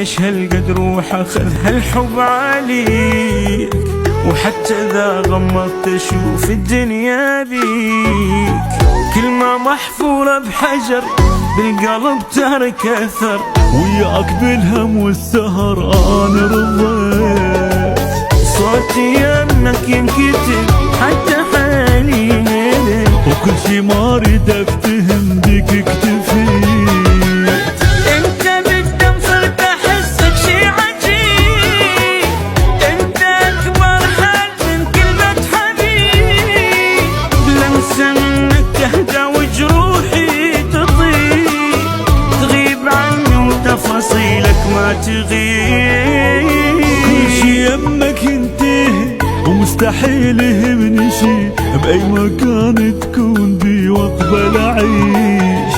ليش هالقد روح اخذ هالحب عليك، وحتى اذا غمضت اشوف الدنيا ذيك. كلمة محفورة بحجر بالقلب ترك اثر، وياك بالهم والسهر انا رضيت. صوتي يمك ينكتب حتى حالي ليلك، وكل شي ما اريد افتهم بيك اكتفيت. انت بالدم صرت احسك شي عجيب، انت اكبر حد من كلمة حبيب. لمسة منك تهدى وجروحي تطيب، تغيب عني وتفاصيلك ما تغيب. كل شي يمك ينتهي ومستحيل يهمني شي، بأي مكان تكون بي واقبل أعيش.